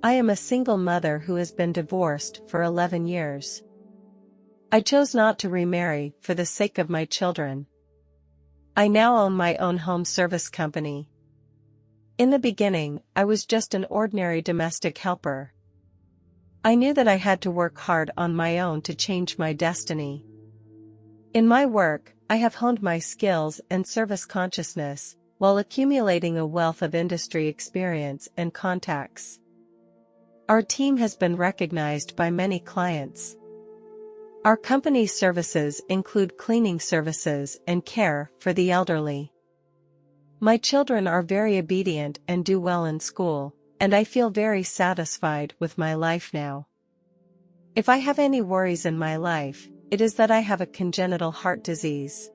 I am a single mother who has been divorced for 11 years. I chose not to remarry for the sake of my children. I now own my own home service company. In the beginning, I was just an ordinary domestic helper. I knew that I had to work hard on my own to change my destiny. In my work, I have honed my skills and service consciousness, while accumulating a wealth of industry experience and contacts. Our team has been recognized by many clients. Our company's services include cleaning services and care for the elderly. My children are very obedient and do well in school, and I feel very satisfied with my life now. If I have any worries in my life, it is that I have a congenital heart disease.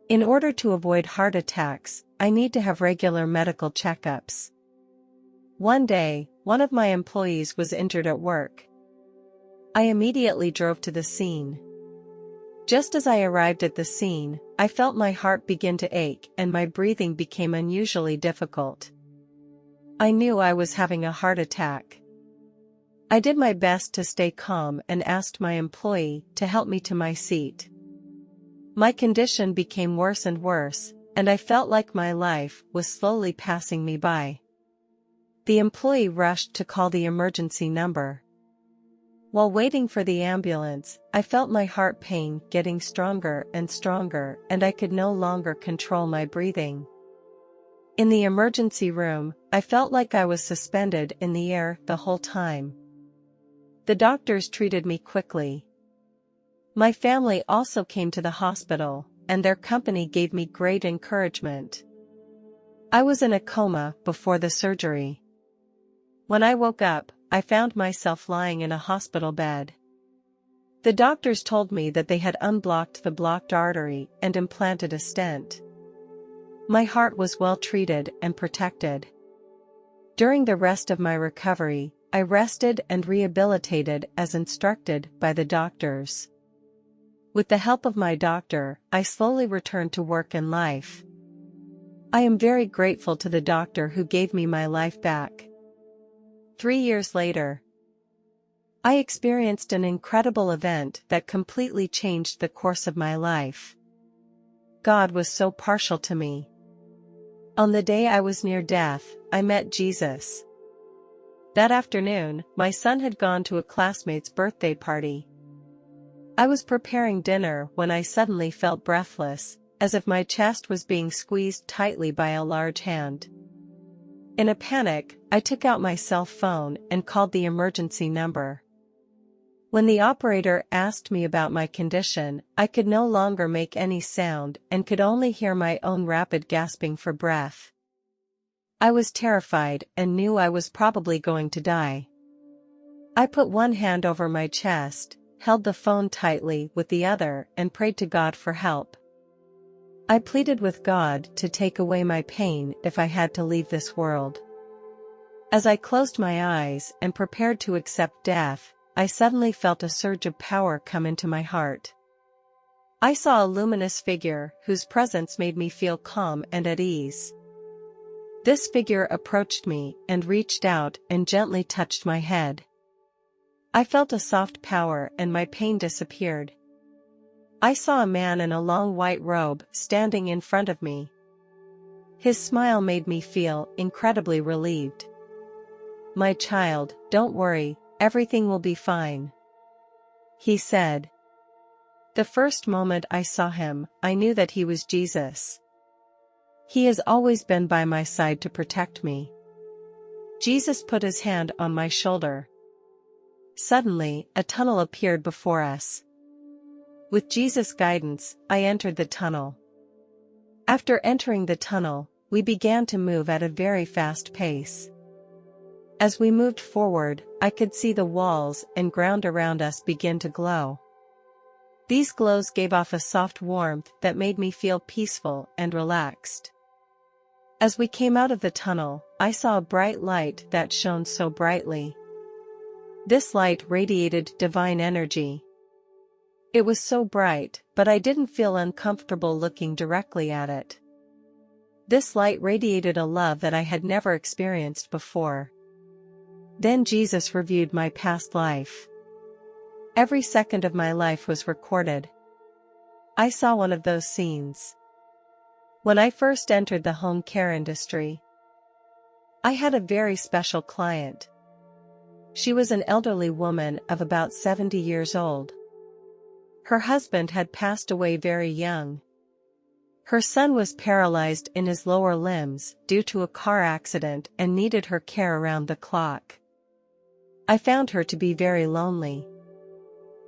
In order to avoid heart attacks, I need to have regular medical checkups. One day, one of my employees was injured at work. I immediately drove to the scene. Just as I arrived at the scene, I felt my heart begin to ache and my breathing became unusually difficult. I knew I was having a heart attack. I did my best to stay calm and asked my employee to help me to my seat. My condition became worse and worse, and I felt like my life was slowly passing me by. The employee rushed to call the emergency number. While waiting for the ambulance, I felt my heart pain getting stronger and stronger, and I could no longer control my breathing. In the emergency room, I felt like I was suspended in the air the whole time. The doctors treated me quickly. My family also came to the hospital, and their company gave me great encouragement. I was in a coma before the surgery. When I woke up, I found myself lying in a hospital bed. The doctors told me that they had unblocked the blocked artery and implanted a stent. My heart was well treated and protected. During the rest of my recovery, I rested and rehabilitated as instructed by the doctors. With the help of my doctor, I slowly returned to work and life. I am very grateful to the doctor who gave me my life back. 3 years later, I experienced an incredible event that completely changed the course of my life. God was so partial to me. On the day I was near death, I met Jesus. That afternoon, my son had gone to a classmate's birthday party. I was preparing dinner when I suddenly felt breathless, as if my chest was being squeezed tightly by a large hand. In a panic, I took out my cell phone and called the emergency number. When the operator asked me about my condition, I could no longer make any sound and could only hear my own rapid gasping for breath. I was terrified and knew I was probably going to die. I put one hand over my chest, held the phone tightly with the other, and prayed to God for help. I pleaded with God to take away my pain if I had to leave this world. As I closed my eyes and prepared to accept death, I suddenly felt a surge of power come into my heart. I saw a luminous figure whose presence made me feel calm and at ease. This figure approached me and reached out and gently touched my head. I felt a soft power and my pain disappeared. I saw a man in a long white robe standing in front of me. His smile made me feel incredibly relieved. "My child, don't worry, everything will be fine," he said. The first moment I saw him, I knew that he was Jesus. He has always been by my side to protect me. Jesus put his hand on my shoulder. Suddenly, a tunnel appeared before us. With Jesus' guidance, I entered the tunnel. After entering the tunnel, we began to move at a very fast pace. As we moved forward, I could see the walls and ground around us begin to glow. These glows gave off a soft warmth that made me feel peaceful and relaxed. As we came out of the tunnel, I saw a bright light that shone so brightly. This light radiated divine energy. It was so bright, but I didn't feel uncomfortable looking directly at it. This light radiated a love that I had never experienced before. Then Jesus reviewed my past life. Every second of my life was recorded. I saw one of those scenes. When I first entered the home care industry, I had a very special client. She was an elderly woman of about 70 years old. Her husband had passed away very young. Her son was paralyzed in his lower limbs due to a car accident and needed her care around the clock. I found her to be very lonely.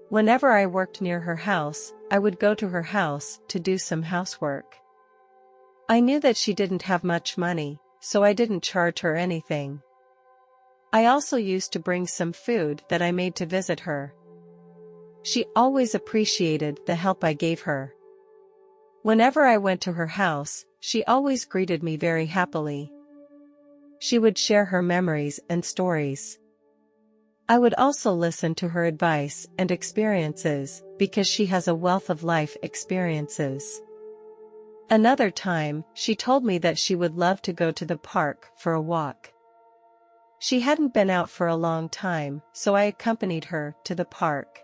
Whenever I worked near her house, I would go to her house to do some housework. I knew that she didn't have much money, so I didn't charge her anything. I also used to bring some food that I made to visit her. She always appreciated the help I gave her. Whenever I went to her house, she always greeted me very happily. She would share her memories and stories. I would also listen to her advice and experiences because she has a wealth of life experiences. Another time, she told me that she would love to go to the park for a walk. She hadn't been out for a long time, so I accompanied her to the park.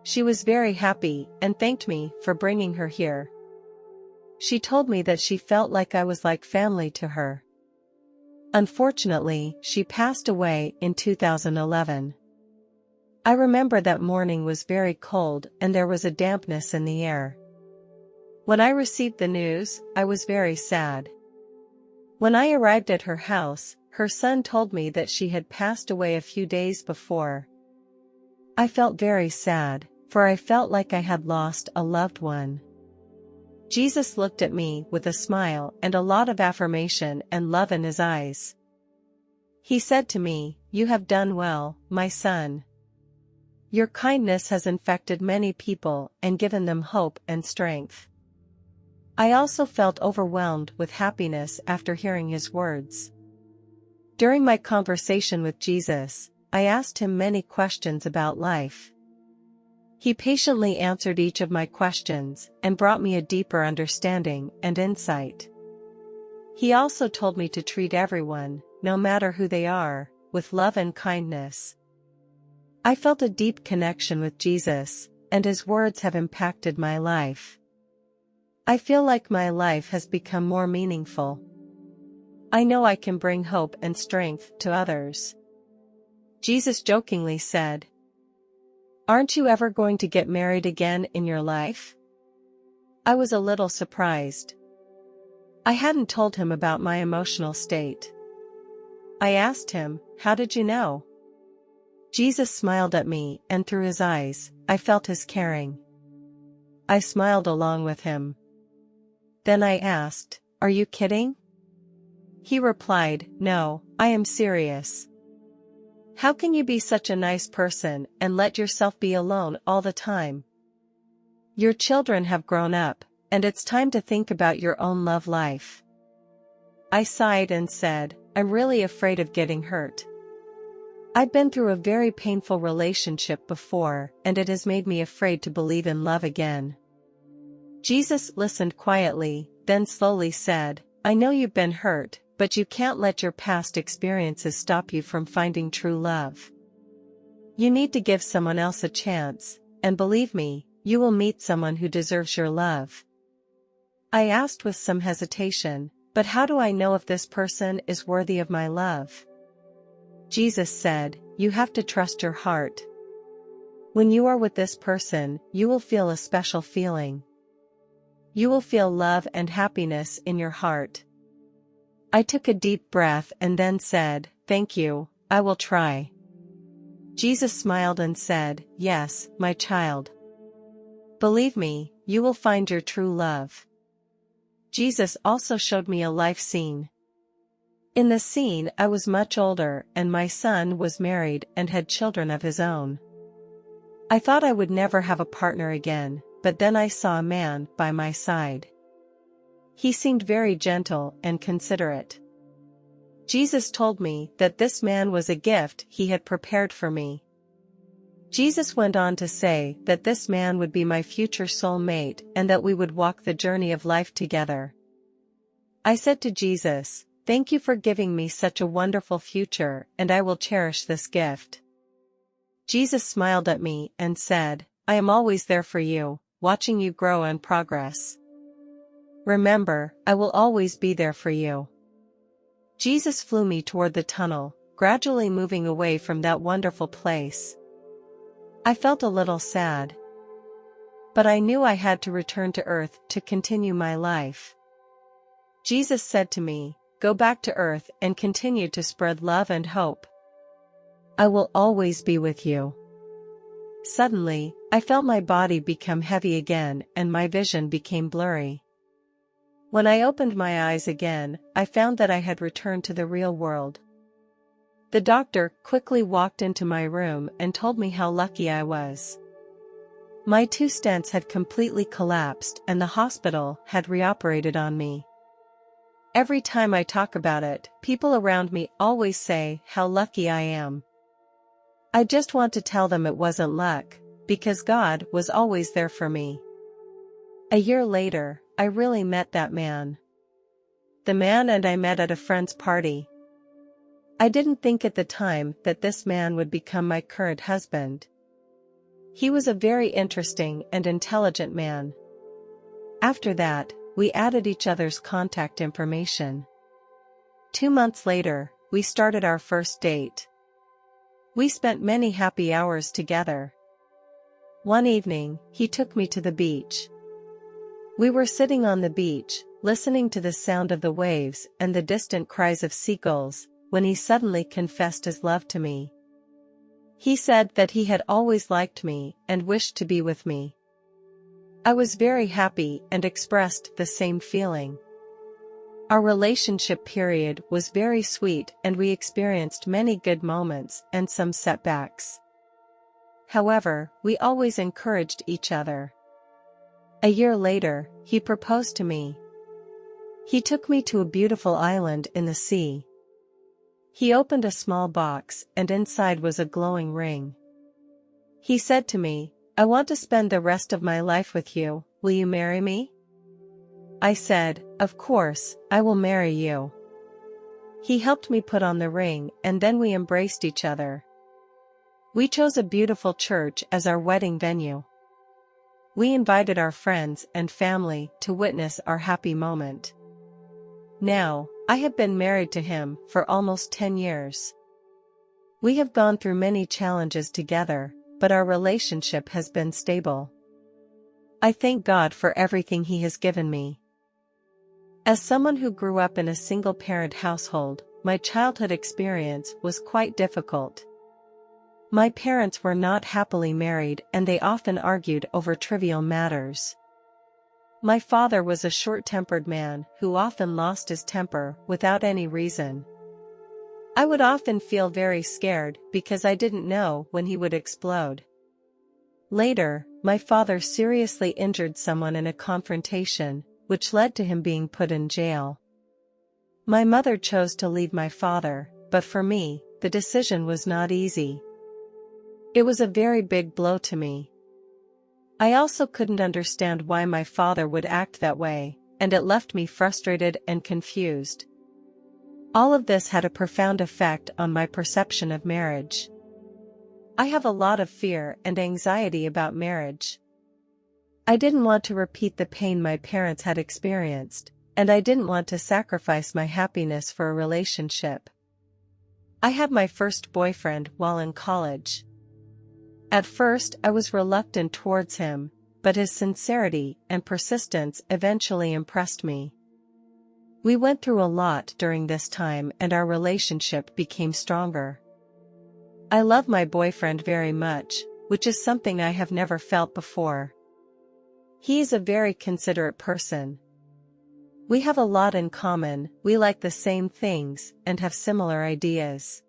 She was very happy and thanked me for bringing her here. She told me that she felt like I was like family to her. Unfortunately, she passed away in 2011. I remember that morning was very cold and there was a dampness in the air. When I received the news, I was very sad. When I arrived at her house, her son told me that she had passed away a few days before. I felt very sad, for I felt like I had lost a loved one. Jesus looked at me with a smile and a lot of affirmation and love in his eyes. He said to me, "You have done well, my son. Your kindness has infected many people and given them hope and strength." I also felt overwhelmed with happiness after hearing his words. During my conversation with Jesus, I asked him many questions about life. He patiently answered each of my questions and brought me a deeper understanding and insight. He also told me to treat everyone, no matter who they are, with love and kindness. I felt a deep connection with Jesus, and his words have impacted my life. I feel like my life has become more meaningful. I know I can bring hope and strength to others. Jesus jokingly said, "Aren't you ever going to get married again in your life?" I was a little surprised. I hadn't told him about my emotional state. I asked him, "How did you know?" Jesus smiled at me, and through his eyes, I felt his caring. I smiled along with him. Then I asked, "Are you kidding?" He replied, "No, I am serious. How can you be such a nice person and let yourself be alone all the time? Your children have grown up, and it's time to think about your own love life." I sighed and said, "I'm really afraid of getting hurt. I've been through a very painful relationship before, and it has made me afraid to believe in love again." Jesus listened quietly, then slowly said, "I know you've been hurt, but you can't let your past experiences stop you from finding true love. You need to give someone else a chance, and believe me, you will meet someone who deserves your love." I asked with some hesitation, "But how do I know if this person is worthy of my love?" Jesus said, "You have to trust your heart. When you are with this person, you will feel a special feeling. You will feel love and happiness in your heart." I took a deep breath and then said, "Thank you, I will try." Jesus smiled and said, "Yes, my child. Believe me, you will find your true love." Jesus also showed me a life scene. In the scene, I was much older and my son was married and had children of his own. I thought I would never have a partner again, but then I saw a man by my side. He seemed very gentle and considerate. Jesus told me that this man was a gift he had prepared for me. Jesus went on to say that this man would be my future soulmate and that we would walk the journey of life together. I said to Jesus, Thank you for giving me such a wonderful future, and I will cherish this gift. Jesus smiled at me and said, I am always there for you, watching you grow and progress. Remember, I will always be there for you. Jesus flew me toward the tunnel, gradually moving away from that wonderful place. I felt a little sad. But I knew I had to return to earth to continue my life. Jesus said to me, go back to earth and continue to spread love and hope. I will always be with you. Suddenly, I felt my body become heavy again and my vision became blurry. When I opened my eyes again, I found that I had returned to the real world. The doctor quickly walked into my room and told me how lucky I was. My 2 stents had completely collapsed and the hospital had reoperated on me. Every time I talk about it, people around me always say how lucky I am. I just want to tell them it wasn't luck, because God was always there for me. A year later, I really met that man. The man and I met at a friend's party. I didn't think at the time that this man would become my current husband. He was a very interesting and intelligent man. After that, we added each other's contact information. 2 months later, we started our first date. We spent many happy hours together. One evening, he took me to the beach. We were sitting on the beach, listening to the sound of the waves and the distant cries of seagulls, when he suddenly confessed his love to me. He said that he had always liked me and wished to be with me. I was very happy and expressed the same feeling. Our relationship period was very sweet and we experienced many good moments and some setbacks. However, we always encouraged each other. A year later, he proposed to me. He took me to a beautiful island in the sea. He opened a small box and inside was a glowing ring. He said to me, I want to spend the rest of my life with you, will you marry me? I said, of course, I will marry you. He helped me put on the ring and then we embraced each other. We chose a beautiful church as our wedding venue. We invited our friends and family to witness our happy moment. Now, I have been married to him for almost 10 years. We have gone through many challenges together, but our relationship has been stable. I thank God for everything He has given me. As someone who grew up in a single-parent household, my childhood experience was quite difficult. My parents were not happily married and they often argued over trivial matters. My father was a short-tempered man who often lost his temper without any reason. I would often feel very scared because I didn't know when he would explode. Later, my father seriously injured someone in a confrontation, which led to him being put in jail. My mother chose to leave my father, but for me, the decision was not easy. It was a very big blow to me. I also couldn't understand why my father would act that way, and it left me frustrated and confused. All of this had a profound effect on my perception of marriage. I have a lot of fear and anxiety about marriage. I didn't want to repeat the pain my parents had experienced, and I didn't want to sacrifice my happiness for a relationship. I had my first boyfriend while in college. At first I was reluctant towards him, but his sincerity and persistence eventually impressed me. We went through a lot during this time and our relationship became stronger. I love my boyfriend very much, which is something I have never felt before. He is a very considerate person. We have a lot in common, we like the same things, and have similar ideas.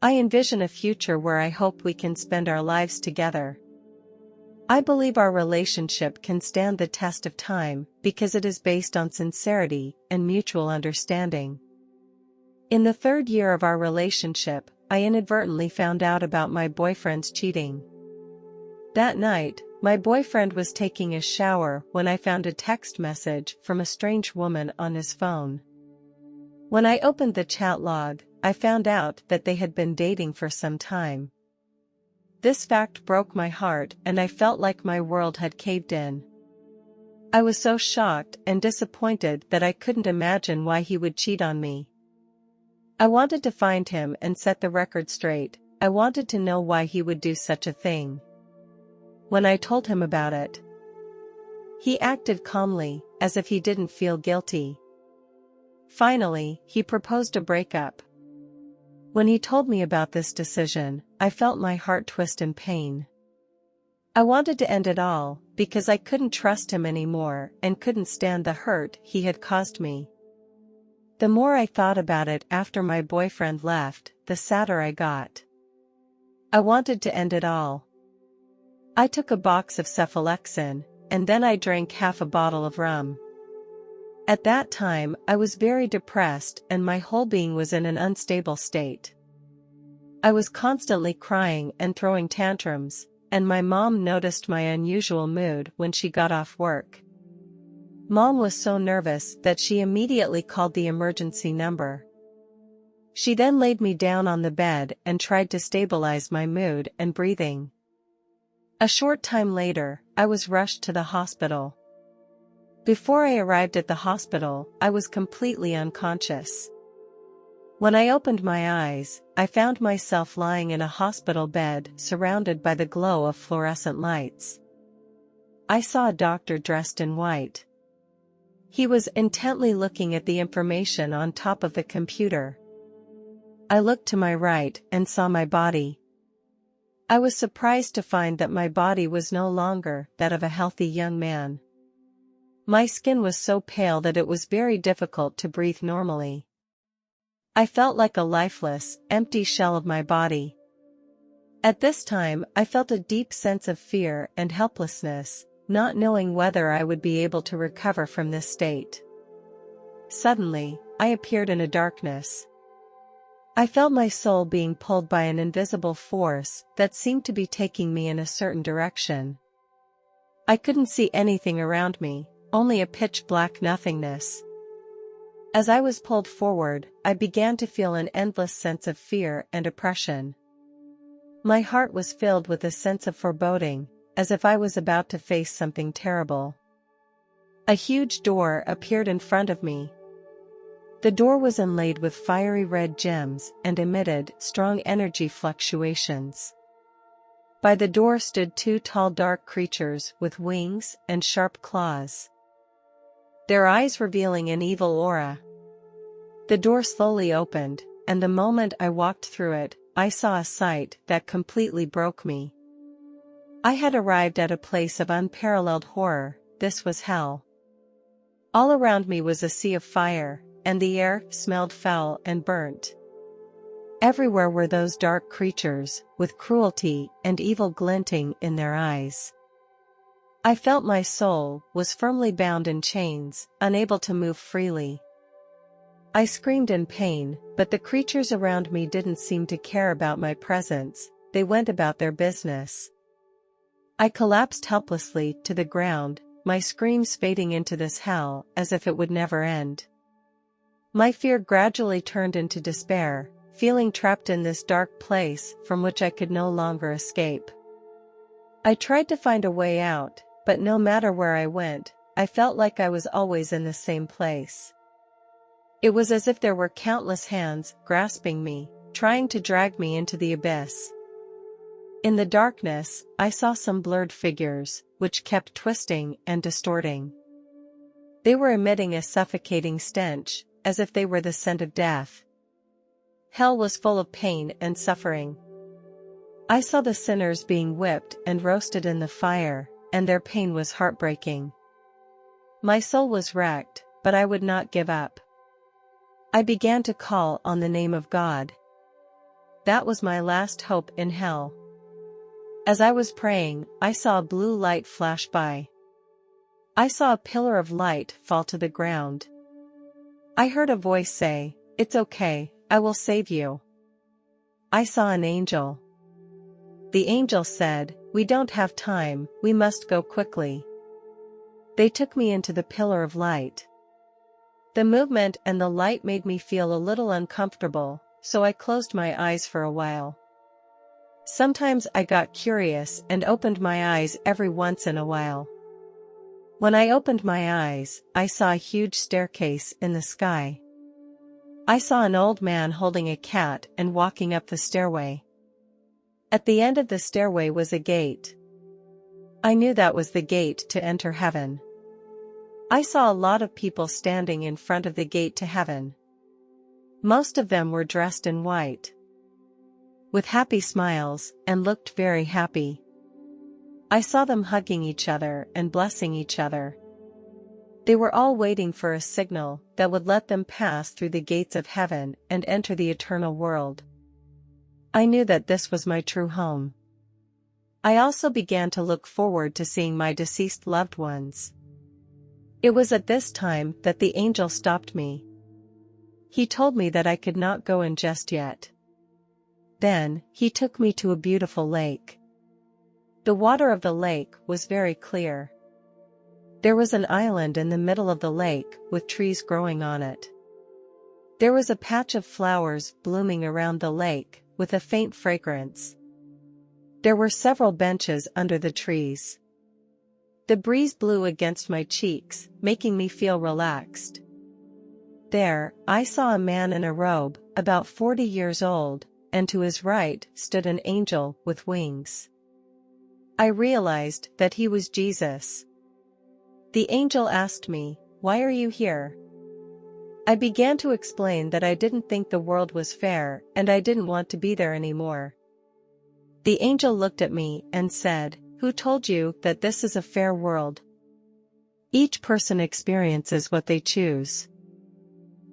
I envision a future where I hope we can spend our lives together. I believe our relationship can stand the test of time because it is based on sincerity and mutual understanding. In the 3rd year of our relationship, I inadvertently found out about my boyfriend's cheating. That night, my boyfriend was taking a shower when I found a text message from a strange woman on his phone. When I opened the chat log, I found out that they had been dating for some time. This fact broke my heart and I felt like my world had caved in. I was so shocked and disappointed that I couldn't imagine why he would cheat on me. I wanted to find him and set the record straight. I wanted to know why he would do such a thing. When I told him about it, he acted calmly, as if he didn't feel guilty. Finally, he proposed a breakup. When he told me about this decision, I felt my heart twist in pain. I wanted to end it all, because I couldn't trust him anymore and couldn't stand the hurt he had caused me. The more I thought about it after my boyfriend left, the sadder I got. I wanted to end it all. I took a box of cephalexin, and then I drank half a bottle of rum. At that time, I was very depressed and my whole being was in an unstable state. I was constantly crying and throwing tantrums, and my mom noticed my unusual mood when she got off work. Mom was so nervous that she immediately called the emergency number. She then laid me down on the bed and tried to stabilize my mood and breathing. A short time later, I was rushed to the hospital. Before I arrived at the hospital, I was completely unconscious. When I opened my eyes, I found myself lying in a hospital bed surrounded by the glow of fluorescent lights. I saw a doctor dressed in white. He was intently looking at the information on top of the computer. I looked to my right and saw my body. I was surprised to find that my body was no longer that of a healthy young man. My skin was so pale that it was very difficult to breathe normally. I felt like a lifeless, empty shell of my body. At this time, I felt a deep sense of fear and helplessness, not knowing whether I would be able to recover from this state. Suddenly, I appeared in a darkness. I felt my soul being pulled by an invisible force that seemed to be taking me in a certain direction. I couldn't see anything around me, only a pitch-black nothingness. As I was pulled forward, I began to feel an endless sense of fear and oppression. My heart was filled with a sense of foreboding, as if I was about to face something terrible. A huge door appeared in front of me. The door was inlaid with fiery red gems and emitted strong energy fluctuations. By the door stood two tall dark creatures with wings and sharp claws, their eyes revealing an evil aura. The door slowly opened, and the moment I walked through it, I saw a sight that completely broke me. I had arrived at a place of unparalleled horror. This was hell. All around me was a sea of fire, and the air smelled foul and burnt. Everywhere were those dark creatures, with cruelty and evil glinting in their eyes. I felt my soul was firmly bound in chains, unable to move freely. I screamed in pain, but the creatures around me didn't seem to care about my presence. They went about their business. I collapsed helplessly to the ground, my screams fading into this hell as if it would never end. My fear gradually turned into despair, feeling trapped in this dark place from which I could no longer escape. I tried to find a way out, but no matter where I went, I felt like I was always in the same place. It was as if there were countless hands grasping me, trying to drag me into the abyss. In the darkness, I saw some blurred figures, which kept twisting and distorting. They were emitting a suffocating stench, as if they were the scent of death. Hell was full of pain and suffering. I saw the sinners being whipped and roasted in the fire, and their pain was heartbreaking. My soul was wrecked, but I would not give up. I began to call on the name of God. That was my last hope in hell. As I was praying, I saw a blue light flash by. I saw a pillar of light fall to the ground. I heard a voice say, "It's okay, I will save you." I saw an angel. The angel said, "We don't have time, we must go quickly." They took me into the pillar of light. The movement and the light made me feel a little uncomfortable, so I closed my eyes for a while. Sometimes I got curious and opened my eyes every once in a while. When I opened my eyes, I saw a huge staircase in the sky. I saw an old man holding a cat and walking up the stairway. At the end of the stairway was a gate. I knew that was the gate to enter heaven. I saw a lot of people standing in front of the gate to heaven. Most of them were dressed in white, with happy smiles, and looked very happy. I saw them hugging each other and blessing each other. They were all waiting for a signal that would let them pass through the gates of heaven and enter the eternal world. I knew that this was my true home. I also began to look forward to seeing my deceased loved ones. It was at this time that the angel stopped me. He told me that I could not go in just yet. Then, he took me to a beautiful lake. The water of the lake was very clear. There was an island in the middle of the lake with trees growing on it. There was a patch of flowers blooming around the lake with a faint fragrance. There were several benches under the trees. The breeze blew against my cheeks, making me feel relaxed. There, I saw a man in a robe, about 40 years old, and to his right stood an angel with wings. I realized that he was Jesus. The angel asked me, "Why are you here?" I began to explain that I didn't think the world was fair and I didn't want to be there anymore. The angel looked at me and said, "Who told you that this is a fair world? Each person experiences what they choose.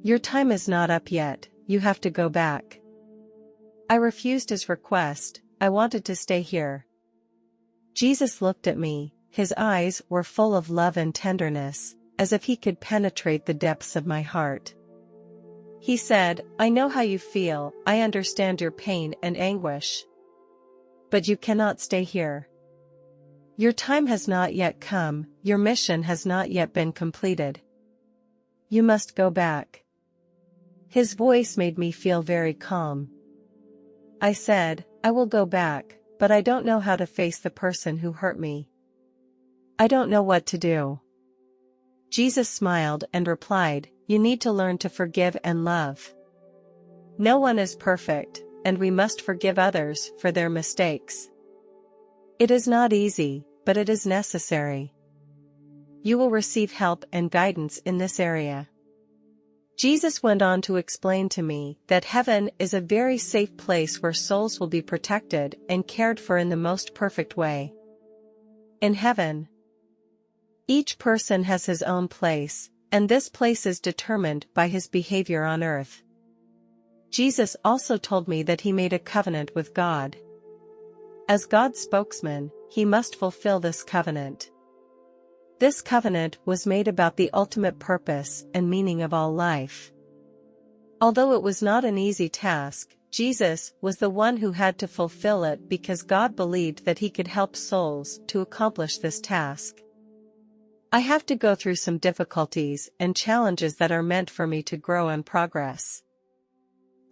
Your time is not up yet, you have to go back." I refused his request. I wanted to stay here. Jesus looked at me, his eyes were full of love and tenderness, as if he could penetrate the depths of my heart. He said, "I know how you feel, I understand your pain and anguish. But you cannot stay here. Your time has not yet come, your mission has not yet been completed. You must go back." His voice made me feel very calm. I said, "I will go back, but I don't know how to face the person who hurt me. I don't know what to do." Jesus smiled and replied, "You need to learn to forgive and love. No one is perfect, and we must forgive others for their mistakes. It is not easy, but it is necessary. You will receive help and guidance in this area." Jesus went on to explain to me that heaven is a very safe place where souls will be protected and cared for in the most perfect way. In heaven, each person has his own place, and this place is determined by his behavior on earth. Jesus also told me that he made a covenant with God. As God's spokesman, he must fulfill this covenant. This covenant was made about the ultimate purpose and meaning of all life. Although it was not an easy task, Jesus was the one who had to fulfill it because God believed that he could help souls to accomplish this task. I have to go through some difficulties and challenges that are meant for me to grow and progress.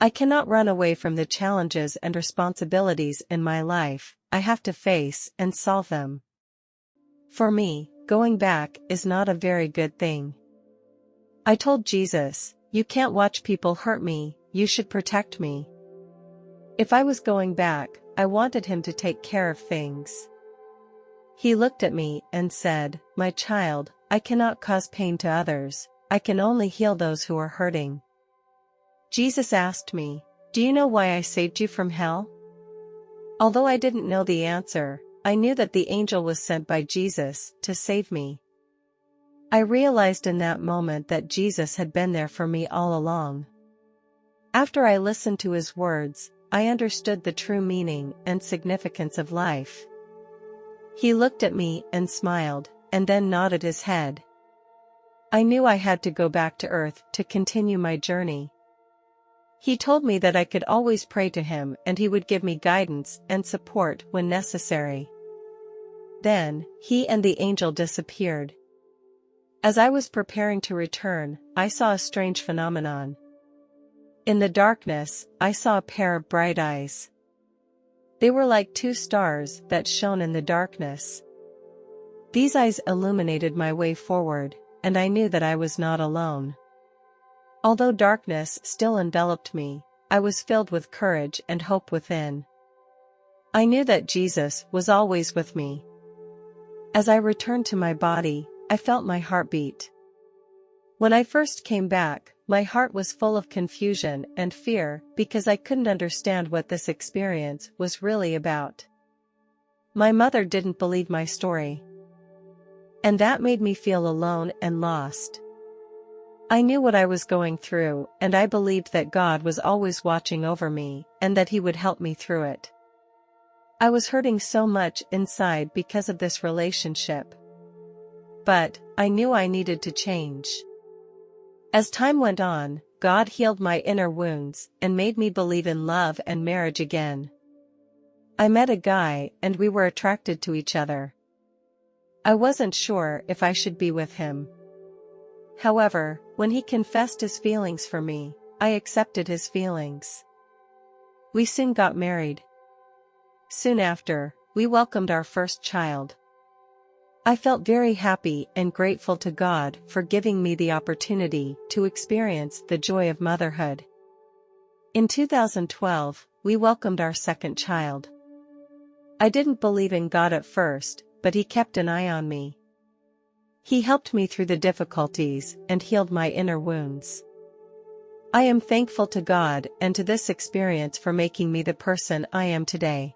I cannot run away from the challenges and responsibilities in my life. I have to face and solve them. For me, going back is not a very good thing. I told Jesus, "You can't watch people hurt me, you should protect me." If I was going back, I wanted him to take care of things. He looked at me and said, "My child, I cannot cause pain to others, I can only heal those who are hurting." Jesus asked me, "Do you know why I saved you from hell?" Although I didn't know the answer, I knew that the angel was sent by Jesus to save me. I realized in that moment that Jesus had been there for me all along. After I listened to his words, I understood the true meaning and significance of life. He looked at me and smiled, and then nodded his head. I knew I had to go back to earth to continue my journey. He told me that I could always pray to him and he would give me guidance and support when necessary. Then, he and the angel disappeared. As I was preparing to return, I saw a strange phenomenon. In the darkness, I saw a pair of bright eyes. They were like two stars that shone in the darkness. These eyes illuminated my way forward, and I knew that I was not alone. Although darkness still enveloped me, I was filled with courage and hope within. I knew that Jesus was always with me. As I returned to my body, I felt my heart beat. When I first came back, my heart was full of confusion and fear because I couldn't understand what this experience was really about. My mother didn't believe my story. And that made me feel alone and lost. I knew what I was going through, and I believed that God was always watching over me, and that He would help me through it. I was hurting so much inside because of this relationship. But I knew I needed to change. As time went on, God healed my inner wounds and made me believe in love and marriage again. I met a guy and we were attracted to each other. I wasn't sure if I should be with him. However, when he confessed his feelings for me, I accepted his feelings. We soon got married. Soon after, we welcomed our first child. I felt very happy and grateful to God for giving me the opportunity to experience the joy of motherhood. In 2012, we welcomed our second child. I didn't believe in God at first, but He kept an eye on me. He helped me through the difficulties and healed my inner wounds. I am thankful to God and to this experience for making me the person I am today.